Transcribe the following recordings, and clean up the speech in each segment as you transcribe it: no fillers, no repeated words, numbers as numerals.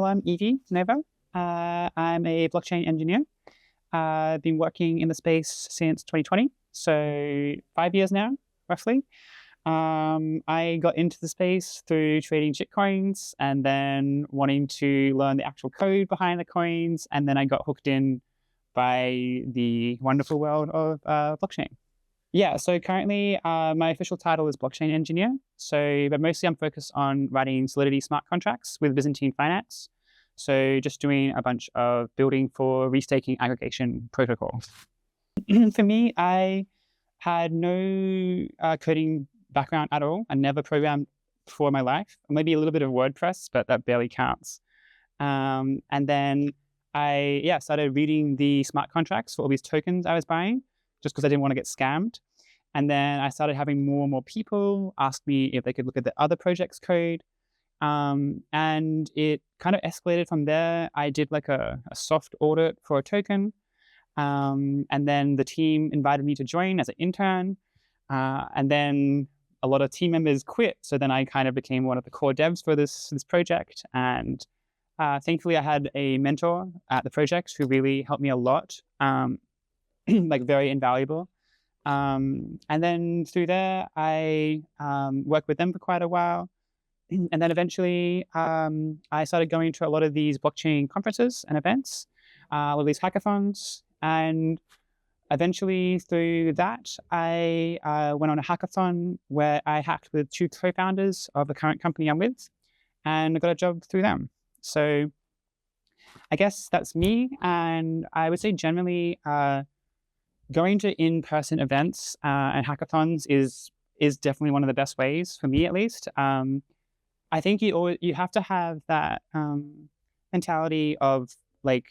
well, I'm Evi Nova. I'm a blockchain engineer. I've been working in the space since 2020, so 5 years now, roughly. I got into the space through trading shitcoins and then wanting to learn the actual code behind the coins, and then I got hooked in by the wonderful world of blockchain. Yeah, so currently my official title is blockchain engineer. But mostly I'm focused on writing Solidity smart contracts with Byzantine finance. So just doing a bunch of building for restaking aggregation protocols. For me, I had no coding background at all. I never programmed before my life. Maybe a little bit of WordPress, but that barely counts. And then I started reading the smart contracts for all these tokens I was buying, just because I didn't want to get scammed. And then I started having more and more people ask me if they could look at the other project's code. And it kind of escalated from there. I did like a soft audit for a token. And then the team invited me to join as an intern. And then a lot of team members quit. So then I kind of became one of the core devs for this project. And thankfully, I had a mentor at the project who really helped me a lot. Like very invaluable. And then through there, I worked with them for quite a while. And then eventually, I started going to a lot of these blockchain conferences and events, a lot of these hackathons. And eventually through that, I went on a hackathon where I hacked with two co-founders of the current company I'm with, and I got a job through them. So I guess that's me. And I would say generally, going to in-person events and hackathons is definitely one of the best ways, for me at least. I think you have to have that mentality of like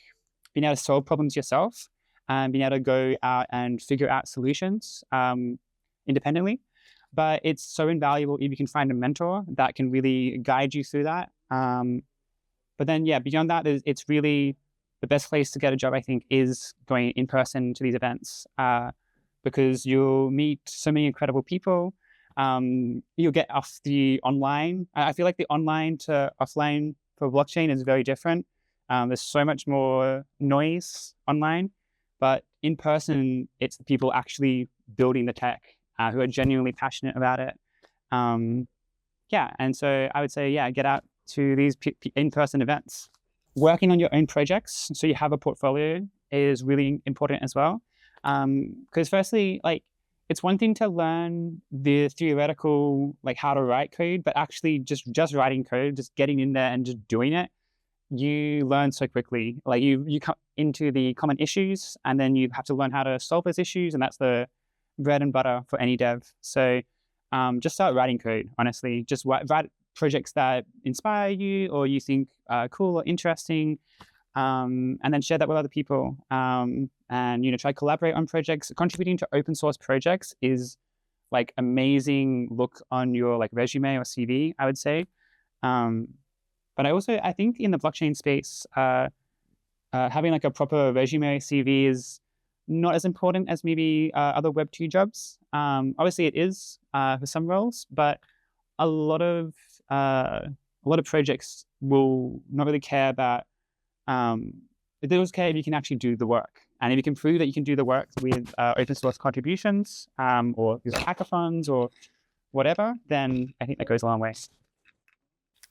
being able to solve problems yourself and being able to go out and figure out solutions independently. But it's so invaluable if you can find a mentor that can really guide you through that. But then, beyond that, it's really the best place to get a job, I think, is going in person to these events because you'll meet so many incredible people. You'll get off the online. I feel like the online to offline for blockchain is very different. There's so much more noise online, but in person, it's the people actually building the tech who are genuinely passionate about it. And so I would say, get out to these in-person events. Working on your own projects, so you have a portfolio, is really important as well. Because firstly, like, it's one thing to learn the theoretical, like how to write code, but actually just writing code, just getting in there and just doing it, you learn so quickly. Like you come into the common issues, and then you have to learn how to solve those issues, and that's the bread and butter for any dev. So just start writing code, honestly. Just write projects that inspire you or you think cool or interesting, and then share that with other people. And try to collaborate on projects. Contributing to open source projects is like amazing look on your like resume or CV, I would say. But I think in the blockchain space, having like a proper resume CV is not as important as maybe other Web2 jobs. Obviously it is for some roles, but a lot of projects will not really care about. They always care if you can actually do the work, and if you can prove that you can do the work with open source contributions or these hackathons or whatever, then I think that goes a long way.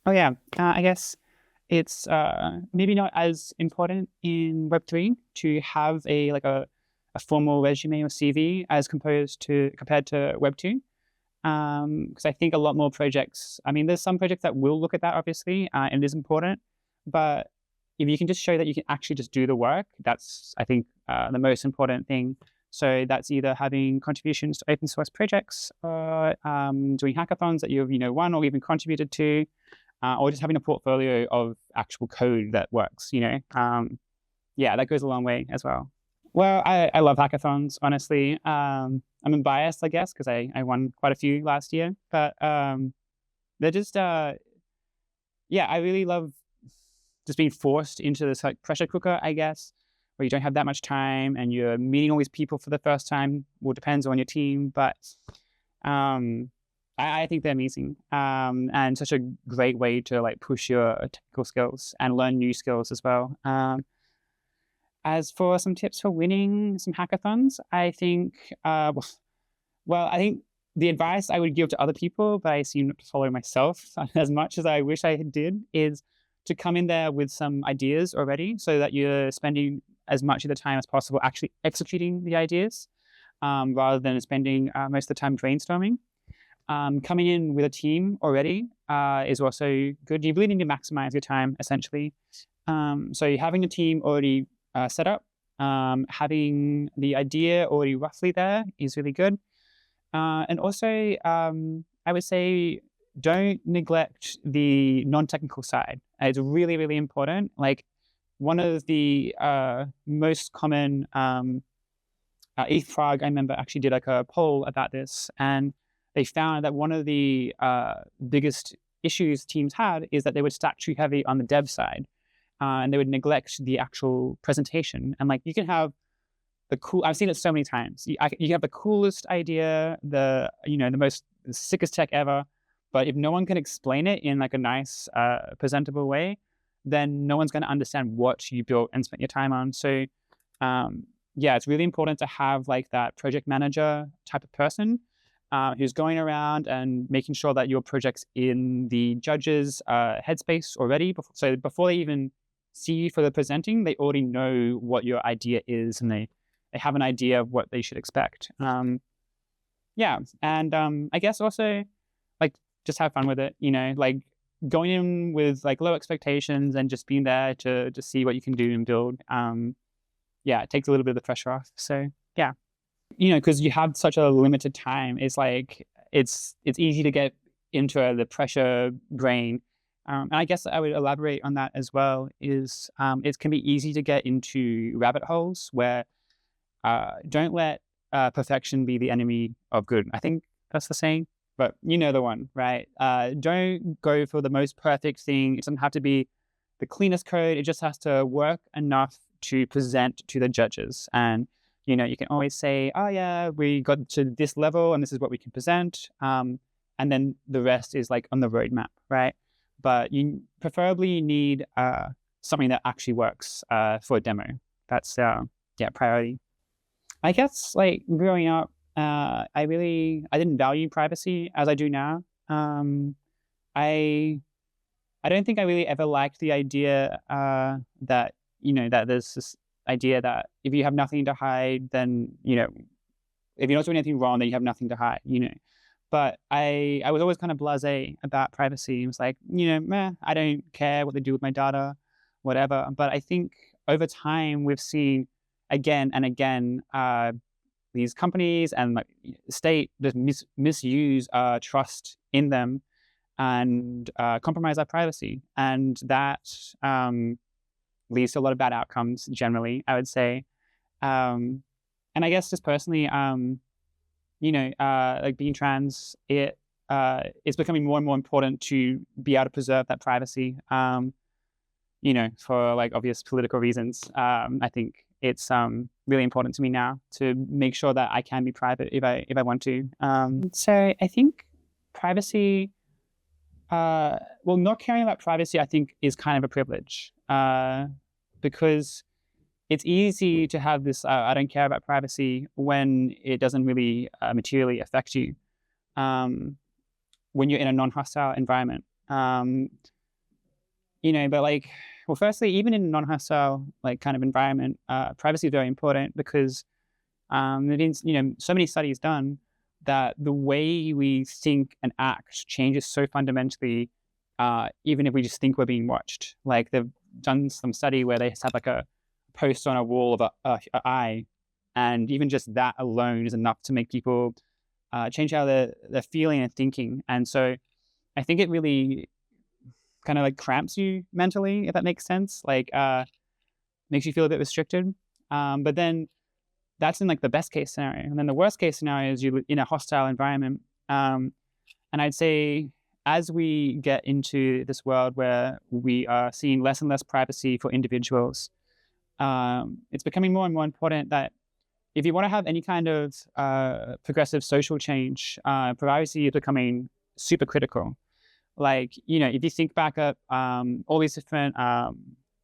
Oh yeah, I guess it's maybe not as important in Web3 to have a formal resume or CV as compared to Web2. Because I think a lot more projects, there's some projects that will look at that, obviously, and it is important. But if you can just show that you can actually just do the work, that's, I think, the most important thing. So that's either having contributions to open source projects or doing hackathons that you've won or even contributed to, or just having a portfolio of actual code that works, that goes a long way as well. Well, I love hackathons, honestly. I'm biased, I guess, because I won quite a few last year. But they're just, I really love just being forced into this like pressure cooker, I guess, where you don't have that much time and you're meeting all these people for the first time. Well, it depends on your team, but I I think they're amazing, and such a great way to like push your technical skills and learn new skills as well. As for some tips for winning some hackathons, I think, well, I think the advice I would give to other people, but I seem not to follow myself as much as I wish I did, is to come in there with some ideas already, so that you're spending as much of the time as possible actually executing the ideas, rather than spending most of the time brainstorming. Coming in with a team already is also good. You really need to maximize your time, essentially. So having a team already set up, having the idea already roughly there is really good. And also, I would say don't neglect the non-technical side. It's really, really important. Like one of the most common ETH Prague, I remember, actually did like a poll about this, and they found that one of the biggest issues teams had is that they would stack too heavy on the dev side, and they would neglect the actual presentation. And like you can have I've seen it so many times. You have the coolest idea, the sickest tech ever, but if no one can explain it in like a nice, presentable way, then no one's going to understand what you built and spent your time on. So, yeah, it's really important to have like that project manager type of person who's going around and making sure that your project's in the judges' headspace already. So before they even see you for the presenting, they already know what your idea is, and they have an idea of what they should expect. Yeah, and I guess also like just have fun with it. Like going in with like low expectations and just being there to see what you can do and build. Yeah, it takes a little bit of the pressure off. So yeah, because you have such a limited time, it's like it's easy to get into the pressure brain. And I guess I would elaborate on that as well. Is it can be easy to get into rabbit holes where don't let perfection be the enemy of good. I think that's the saying, but you know the one, right? Don't go for the most perfect thing. It doesn't have to be the cleanest code. It just has to work enough to present to the judges. And, you can always say, oh yeah, we got to this level and this is what we can present. And then the rest is like on the roadmap, right? But you preferably need something that actually works for a demo. That's, priority. I guess like growing up, I didn't value privacy as I do now. I don't think I really ever liked the idea that that there's this idea that if you have nothing to hide, then if you're not doing anything wrong, then you have nothing to hide. But I was always kind of blasé about privacy. It was like meh, I don't care what they do with my data, whatever. But I think over time we've seen again and again these companies and like state just misuse trust in them and compromise our privacy, and that leads to a lot of bad outcomes generally, I would say. And I guess just personally, like being trans, it's becoming more and more important to be able to preserve that privacy. For like obvious political reasons. I think it's really important to me now to make sure that I can be private if I want to. So I think privacy, not caring about privacy, I think is kind of a privilege because it's easy to have this I don't care about privacy when it doesn't really materially affect you when you're in a non-hostile environment. But like, well, firstly, even in a non-hostile like kind of environment, privacy is very important because there's been so many studies done that the way we think and act changes so fundamentally, even if we just think we're being watched. Like they've done some study where they have like a post on a wall of a eye, and even just that alone is enough to make people change how they're feeling and thinking. And so I think it really kind of like cramps you mentally, if that makes sense, like makes you feel a bit restricted. But then that's in like the best case scenario. And then the worst case scenario is you're in a hostile environment. And I'd say as we get into this world where we are seeing less and less privacy for individuals, it's becoming more and more important that if you want to have any kind of progressive social change, privacy is becoming super critical. Like, you know, if you think back at all these different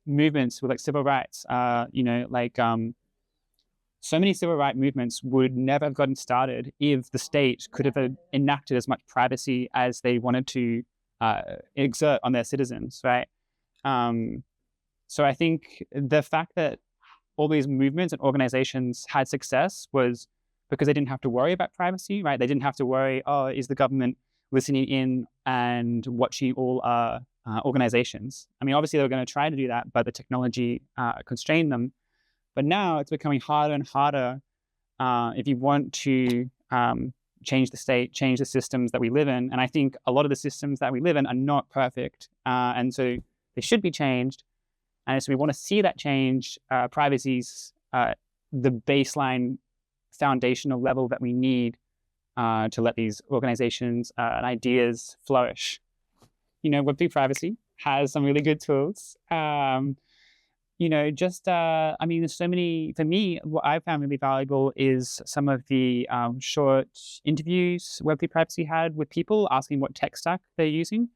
movements with like civil rights, you know, like so many civil rights movements would never have gotten started if the state could have enacted as much privacy as they wanted to exert on their citizens, right? So I think the fact that all these movements and organizations had success was because they didn't have to worry about privacy, right? They didn't have to worry, oh, is the government listening in and watching all our organizations? I mean, obviously they were going to try to do that, but the technology constrained them. But now it's becoming harder and harder if you want to change the state, change the systems that we live in. And I think a lot of the systems that we live in are not perfect. And so they should be changed. And so we want to see that change. Privacy's the baseline foundational level that we need to let these organizations and ideas flourish. You know, Web3 privacy has some really good tools. You know, just, I mean, there's so many, for me, what I found really valuable is some of the short interviews Web3 privacy had with people asking what tech stack they're using.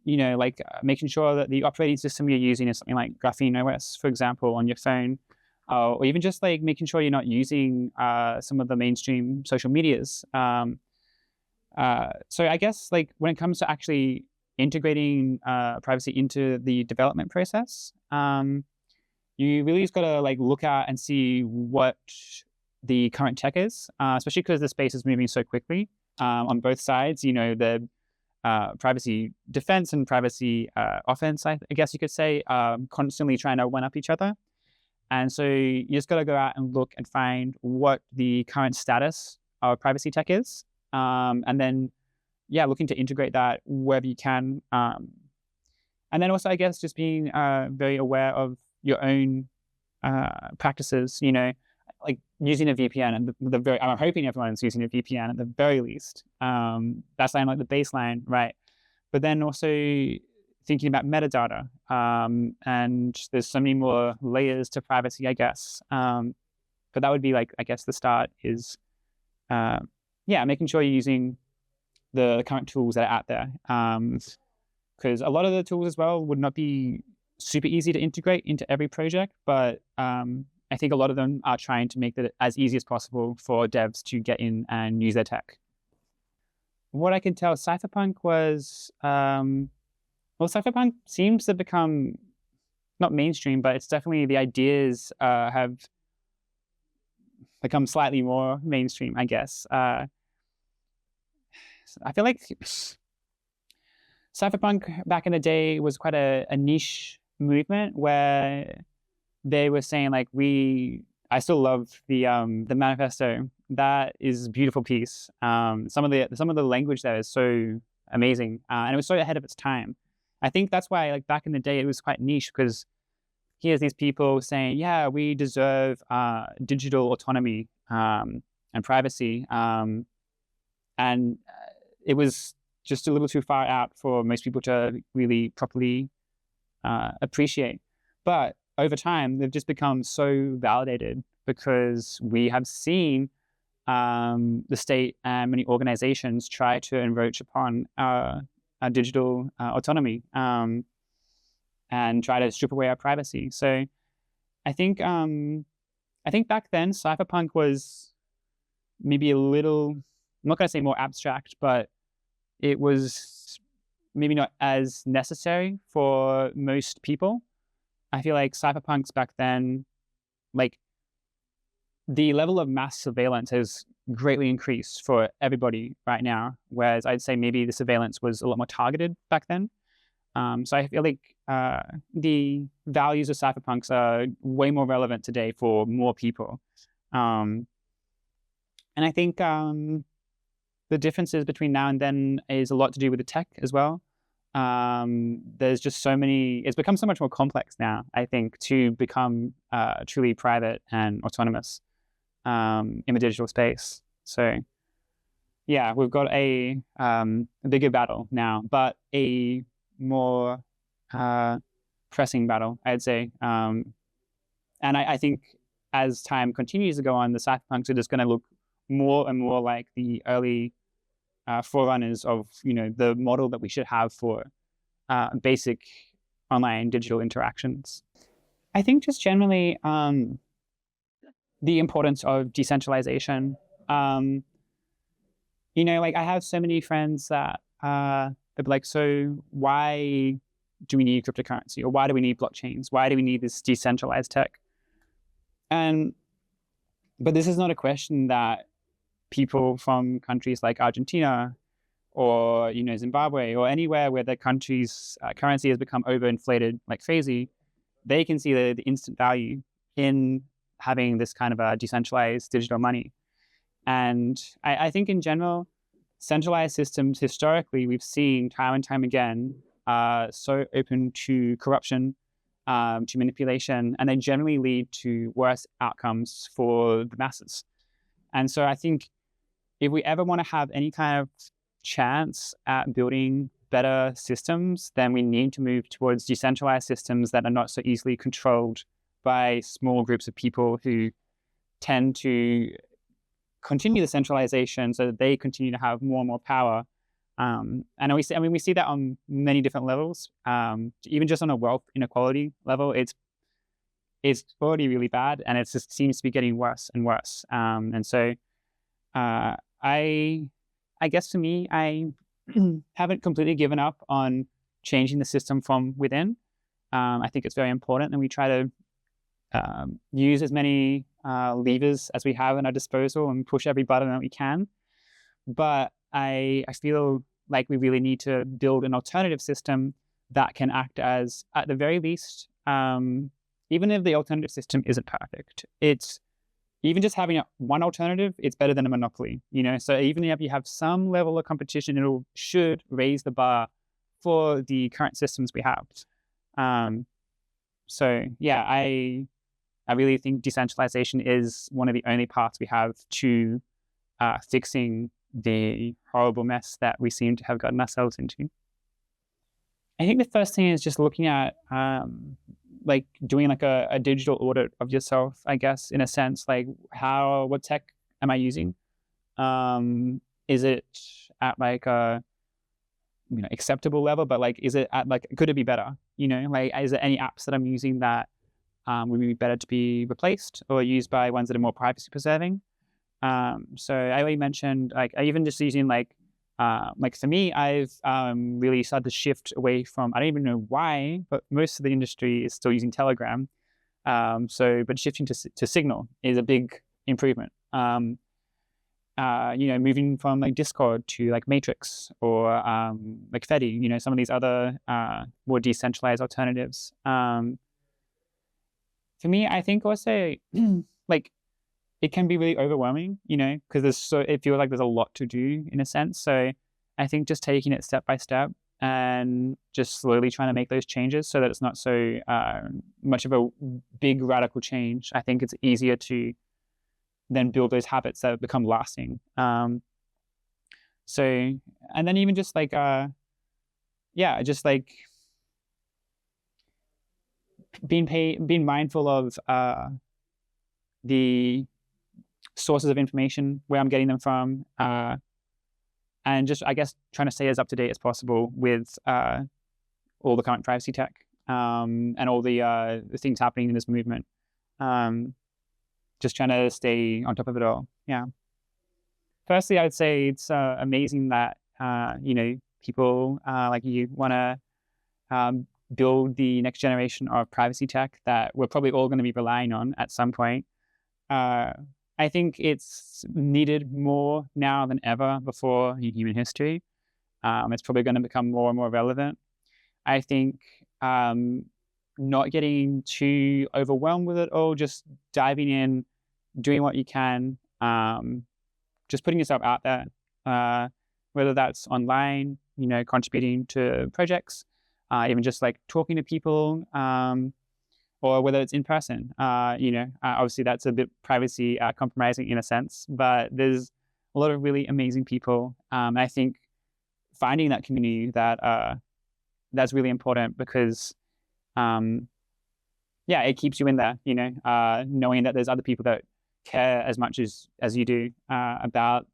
You know, like making sure that the operating system you're using is something like Graphene OS, for example, on your phone, or even just like making sure you're not using some of the mainstream social medias. So I guess like when it comes to actually integrating privacy into the development process, you really just got to like look at and see what the current tech is, especially because the space is moving so quickly on both sides. You know, the privacy defense and privacy offense, I guess you could say, constantly trying to one up each other. And so you just got to go out and look and find what the current status of privacy tech is. And then, yeah, looking to integrate that wherever you can. And then also, I guess, just being very aware of your own practices, you know, like using a VPN. And I'm hoping everyone's using a VPN at the very least. That's like the baseline, right? But then also thinking about metadata. And there's so many more layers to privacy, I guess. But that would be like, I guess the start is, making sure you're using the current tools that are out there. Because a lot of the tools as well would not be super easy to integrate into every project, but I think a lot of them are trying to make it as easy as possible for devs to get in and use their tech. What I can tell, Cypherpunk was, Cypherpunk seems to become not mainstream, but it's definitely the ideas have become slightly more mainstream, I guess. I feel like Cypherpunk back in the day was quite a niche movement where they were saying like, I still love the manifesto. That is a beautiful piece. Some of the language there is so amazing, and it was so ahead of its time. I think that's why like back in the day it was quite niche, because here's these people saying, yeah, we deserve digital autonomy and privacy, and it was just a little too far out for most people to really properly appreciate. But over time, they've just become so validated because we have seen the state and many organizations try to encroach upon our digital autonomy and try to strip away our privacy. So I think back then Cypherpunk was maybe a little, I'm not going to say more abstract, but it was maybe not as necessary for most people. I feel like cypherpunks back then, like the level of mass surveillance has greatly increased for everybody right now, whereas I'd say maybe the surveillance was a lot more targeted back then. So I feel like the values of cypherpunks are way more relevant today for more people. And I think the differences between now and then is a lot to do with the tech as well. There's just so many, it's become so much more complex now, I think, to become truly private and autonomous in the digital space. So yeah, we've got a bigger battle now, but a more pressing battle, I'd say. And I think as time continues to go on, the cypherpunks are just going to look more and more like the early forerunners of, the model that we should have for basic online digital interactions. I think just generally the importance of decentralization. Like I have so many friends that they'd be like, so why do we need cryptocurrency, or why do we need blockchains? Why do we need this decentralized tech? But this is not a question that people from countries like Argentina or Zimbabwe or anywhere where the country's currency has become overinflated like crazy, they can see the instant value in having this kind of a decentralized digital money. And I think in general, centralized systems historically we've seen time and time again so open to corruption, to manipulation, and they generally lead to worse outcomes for the masses. And so I think if we ever want to have any kind of chance at building better systems, then we need to move towards decentralized systems that are not so easily controlled by small groups of people who tend to continue the centralization so that they continue to have more and more power. And we see that on many different levels. Even just on a wealth inequality level, it's already really bad, and it just seems to be getting worse and worse. And so I guess for me, I haven't completely given up on changing the system from within. I think it's very important that we try to use as many levers as we have at our disposal and push every button that we can. But I feel like we really need to build an alternative system that can act as, at the very least, even if the alternative system isn't perfect, it's even just having one alternative, it's better than a monopoly, So even if you have some level of competition, should raise the bar for the current systems we have. So yeah, I really think decentralization is one of the only paths we have to fixing the horrible mess that we seem to have gotten ourselves into. I think the first thing is just looking at like doing like a digital audit of yourself, I guess, in a sense, like what tech am I using? Is it at like a acceptable level, but like is it at like, could it be better? Like is there any apps that I'm using that would be better to be replaced or used by ones that are more privacy preserving? So I already mentioned, like, I even just using like for me, I've really started to shift away from, I don't even know why, but most of the industry is still using Telegram. But shifting to Signal is a big improvement. Moving from like Discord to like Matrix or like Fedi, some of these other more decentralized alternatives. For me, I think also like it can be really overwhelming, because it feels like there's a lot to do in a sense. So I think just taking it step by step and just slowly trying to make those changes so that it's not so much of a big radical change. I think it's easier to then build those habits that become lasting. And then even just like, just like being mindful of the sources of information, where I'm getting them from, and just, I guess, trying to stay as up to date as possible with all the current privacy tech and all the things happening in this movement. Just trying to stay on top of it all. Yeah. Firstly, I would say it's amazing that people like you want to build the next generation of privacy tech that we're probably all going to be relying on at some point. I think it's needed more now than ever before in human history. It's probably going to become more and more relevant. I think not getting too overwhelmed with it all, just diving in, doing what you can, just putting yourself out there, whether that's online, contributing to projects, even just like talking to people, or whether it's in person. Obviously that's a bit privacy compromising in a sense, but there's a lot of really amazing people. I think finding that community that's really important, because yeah, it keeps you in there, knowing that there's other people that care as much as you do, about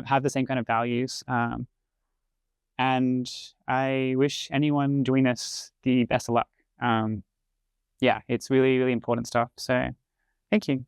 have the same kind of values. And I wish anyone doing this the best of luck. Yeah, it's really, really important stuff. So thank you.